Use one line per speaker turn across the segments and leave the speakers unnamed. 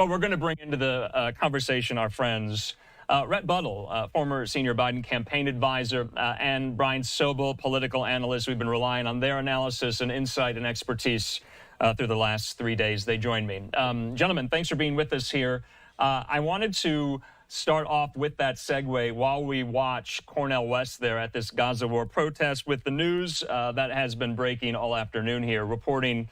Well, we're going to bring into the conversation our friends Rhett Buttle, former senior Biden campaign advisor, and Brian Sobel, political analyst. We've been relying on their analysis and insight and expertise through the last 3 days. They joined me. Gentlemen, thanks for being with us here. I wanted to start off with that segue while we watch Cornel West there at this Gaza war protest with the news that has been breaking all afternoon here, reporting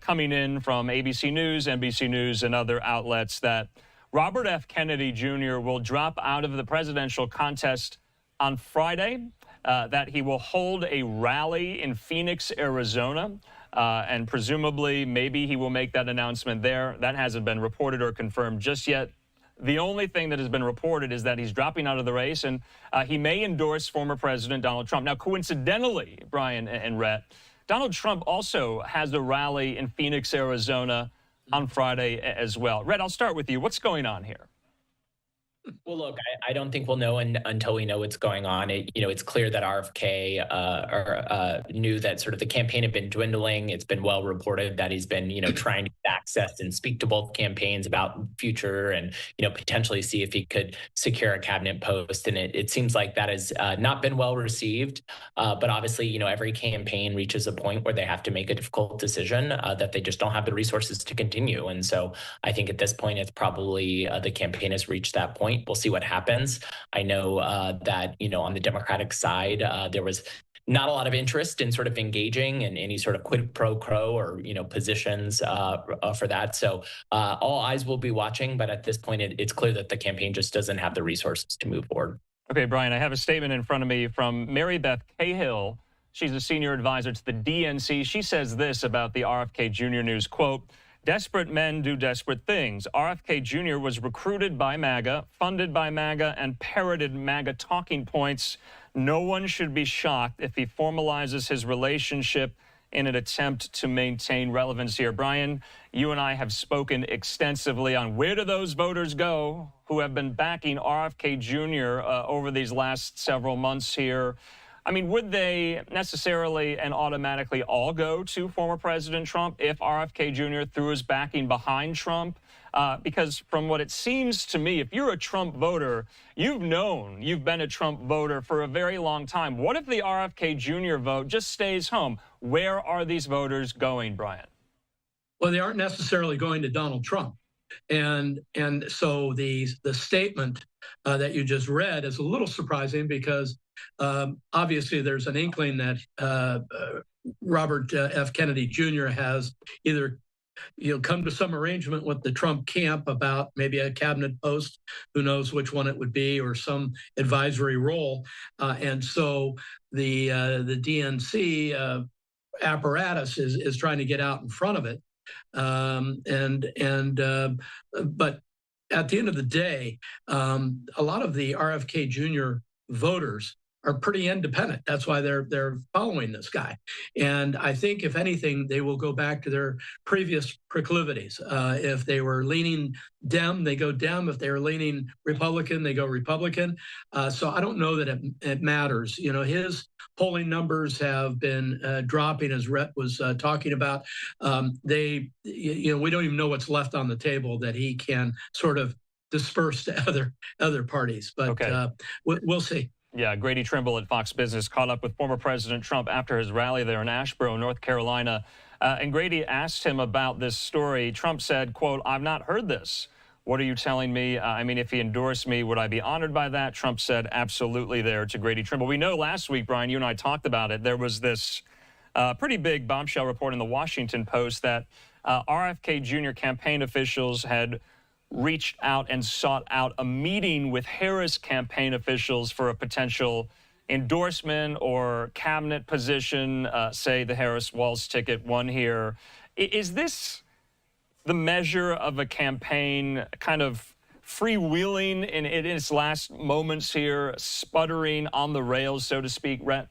coming in from ABC News, NBC News, and other outlets that Robert F. Kennedy Jr. will drop out of the presidential contest on Friday, that he will hold a rally in Phoenix, Arizona, and presumably maybe he will make that announcement there. That hasn't been reported or confirmed just yet. The only thing that has been reported is that he's dropping out of the race, and he may endorse former President Donald Trump. Now, coincidentally, Brian and Rhett, Donald Trump also has a rally in Phoenix, Arizona on Friday as well. Rhett, I'll start with you. What's going on here?
Well, look, I don't think we'll know until we know what's going on. It's clear that RFK knew that sort of the campaign had been dwindling. It's been well reported that he's been, trying to access and speak to both campaigns about future and, potentially see if he could secure a cabinet post. And it seems like that has not been well received. But obviously, every campaign reaches a point where they have to make a difficult decision that they just don't have the resources to continue. And so I think at this point, it's probably the campaign has reached that point. We'll see what happens. I know that, on the Democratic side, there was not a lot of interest in sort of engaging in any sort of quid pro quo or, positions for that. So all eyes will be watching. But at this point, it's clear that the campaign just doesn't have the resources to move forward.
Okay, Brian, I have a statement in front of me from Mary Beth Cahill. She's a senior advisor to the DNC. She says this about the RFK Jr. news, quote, "Desperate men do desperate things. RFK Jr. was recruited by MAGA, funded by MAGA, and parroted MAGA talking points. No one should be shocked if he formalizes his relationship in an attempt to maintain relevance here." Brian, you and I have spoken extensively on where do those voters go who have been backing RFK Jr. Over these last several months here. I mean, would they necessarily and automatically all go to former President Trump if RFK Jr. threw his backing behind Trump? Because from what it seems to me, if you're a Trump voter, you've been a Trump voter for a very long time. What if the RFK Jr. vote just stays home? Where are these voters going, Brian?
Well, they aren't necessarily going to Donald Trump. And so the statement that you just read is a little surprising because obviously there's an inkling that Robert F. Kennedy Jr. has either come to some arrangement with the Trump camp about maybe a cabinet post, who knows which one it would be, or some advisory role. And so the DNC apparatus is trying to get out in front of it. But at the end of the day, a lot of the RFK Jr. voters are pretty independent. That's why they're following this guy. And I think, if anything, they will go back to their previous proclivities. If they were leaning Dem, they go Dem. If they were leaning Republican, they go Republican. So I don't know that it matters. His polling numbers have been dropping, as Rhett was talking about. We don't even know what's left on the table that he can sort of disperse to other parties. But okay. We'll see.
Yeah, Grady Trimble at Fox Business caught up with former President Trump after his rally there in Asheboro, North Carolina. And Grady asked him about this story. Trump said, quote, "I've not heard this. What are you telling me? I mean, if he endorsed me, would I be honored by that?" Trump said, absolutely, there to Grady Trimble. We know last week, Brian, you and I talked about it. There was this pretty big bombshell report in the Washington Post that RFK Jr. campaign officials had reached out and sought out a meeting with Harris campaign officials for a potential endorsement or cabinet position, say the Harris-Walz ticket won here. Is this the measure of a campaign kind of freewheeling in its last moments here, sputtering on the rails, so to speak, Rhett?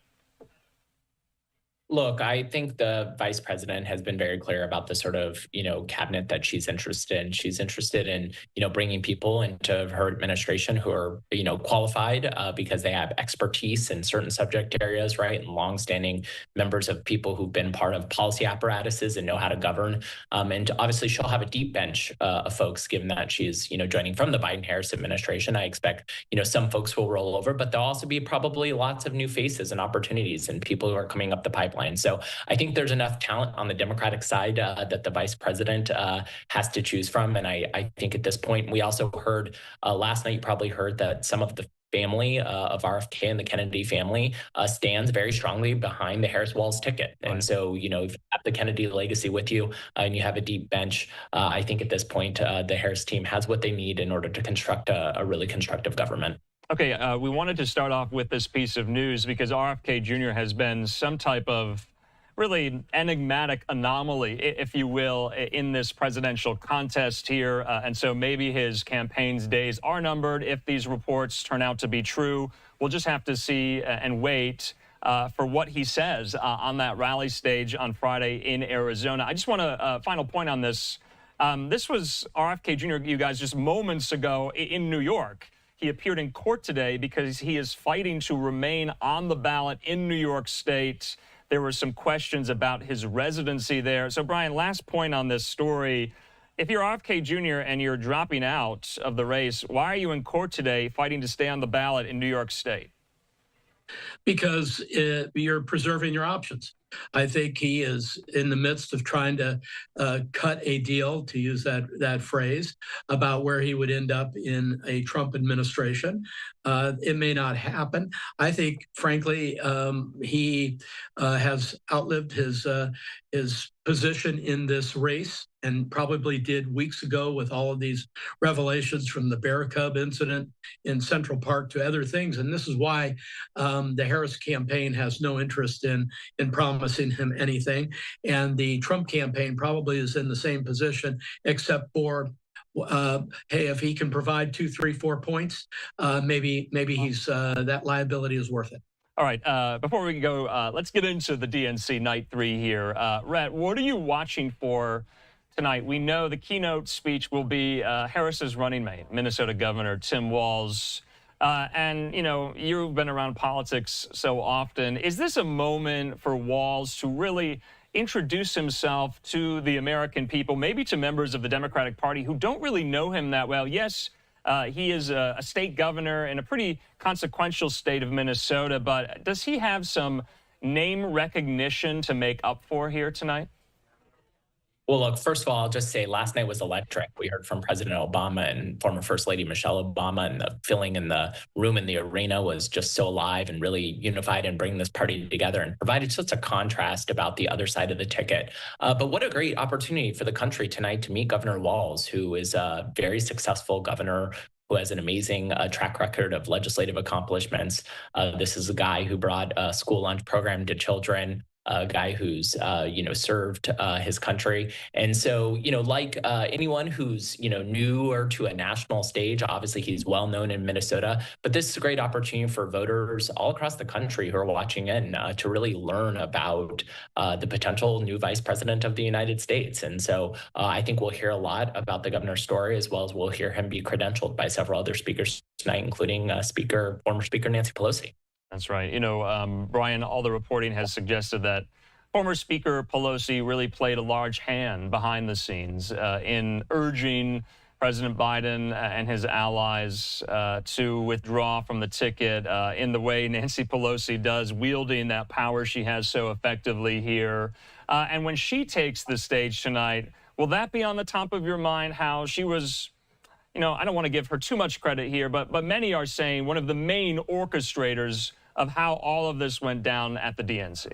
Look, I think the vice president has been very clear about the sort of, cabinet that she's interested in. She's interested in, bringing people into her administration who are, qualified because they have expertise in certain subject areas, right? And longstanding members of people who've been part of policy apparatuses and know how to govern. And obviously, she'll have a deep bench of folks, given that she's, joining from the Biden-Harris administration. I expect, some folks will roll over, but there'll also be probably lots of new faces and opportunities and people who are coming up the pipeline. So I think there's enough talent on the Democratic side that the vice president has to choose from. And I think at this point, we also heard last night, you probably heard that some of the family of RFK and the Kennedy family stands very strongly behind the Harris-Walz ticket.
Right.
And so, if you have the Kennedy legacy with you and you have a deep bench, I think at this point, the Harris team has what they need in order to construct a really constructive government.
Okay, we wanted to start off with this piece of news because RFK Jr. has been some type of really enigmatic anomaly, if you will, in this presidential contest here. And so maybe his campaign's days are numbered if these reports turn out to be true. We'll just have to see and wait for what he says on that rally stage on Friday in Arizona. I just want to final point on this. This was RFK Jr., you guys, just moments ago in New York. He appeared in court today because he is fighting to remain on the ballot in New York State. There were some questions about his residency there. So, Brian, last point on this story. If you're RFK Jr. and you're dropping out of the race, why are you in court today fighting to stay on the ballot in New York State?
Because you're preserving your options. I think he is in the midst of trying to cut a deal, to use that phrase, about where he would end up in a Trump administration. It may not happen. I think, frankly, he has outlived his position in this race, and probably did weeks ago with all of these revelations from the Bear Cub incident in Central Park to other things. And this is why the Harris campaign has no interest in promising him anything. And the Trump campaign probably is in the same position, except for hey, if he can provide 2, 3, 4 points, maybe he's that liability is worth it.
All right, before we go, let's get into the DNC night 3 here. Rhett, what are you watching for tonight? We know the keynote speech will be Harris's running mate, Minnesota Governor Tim Walz. And, you've been around politics so often. Is this a moment for Walz to really introduce himself to the American people, maybe to members of the Democratic Party who don't really know him that well? Yes, he is a state governor in a pretty consequential state of Minnesota, but does he have some name recognition to make up for here tonight?
Well, look, first of all, I'll just say last night was electric. We heard from President Obama and former First Lady Michelle Obama, and the feeling in the room in the arena was just so alive and really unified and bringing this party together, and provided such a contrast about the other side of the ticket. But what a great opportunity for the country tonight to meet Governor Walz, who is a very successful governor, who has an amazing track record of legislative accomplishments. This is a guy who brought a school lunch program to children, a guy who's, served his country. And so, like anyone who's, newer to a national stage, obviously he's well known in Minnesota, but this is a great opportunity for voters all across the country who are watching in to really learn about the potential new vice president of the United States. And so I think we'll hear a lot about the governor's story, as well as we'll hear him be credentialed by several other speakers tonight, including former Speaker Nancy Pelosi.
That's right. Brian, all the reporting has suggested that former Speaker Pelosi really played a large hand behind the scenes in urging President Biden and his allies to withdraw from the ticket in the way Nancy Pelosi does, wielding that power she has so effectively here. And when she takes the stage tonight, will that be on the top of your mind, how she was, I don't want to give her too much credit here, but many are saying one of the main orchestrators of how all of this went down at the DNC?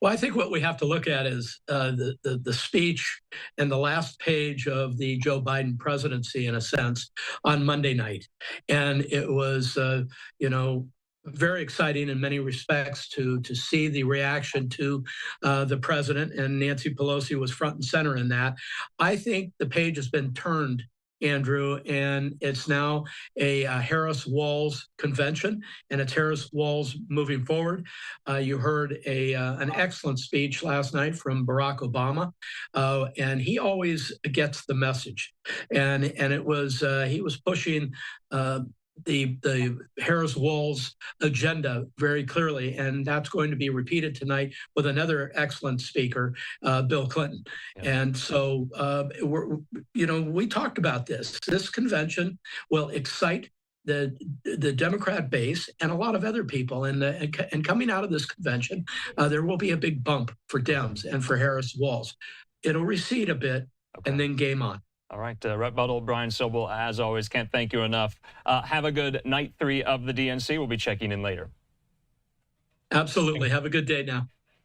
Well, I think what we have to look at is the speech and the last page of the Joe Biden presidency, in a sense, on Monday night. And it was, very exciting in many respects to see the reaction to the president, and Nancy Pelosi was front and center in that. I think the page has been turned Andrew, and it's now a Harris-Walz convention, and it's Harris-Walz moving forward. You heard an excellent speech last night from Barack Obama, and he always gets the message. And it was he was pushing the Harris-Walz agenda very clearly, and that's going to be repeated tonight with another excellent speaker, Bill Clinton. Yeah. And so, we talked about this. This convention will excite the Democrat base and a lot of other people. And coming out of this convention, there will be a big bump for Dems and for Harris-Walz. It'll recede a bit, and then game on.
All right, Rep. Buttle, Brian Sobel, as always, can't thank you enough. Have a good night 3 of the DNC. We'll be checking in later.
Absolutely. Have a good day now.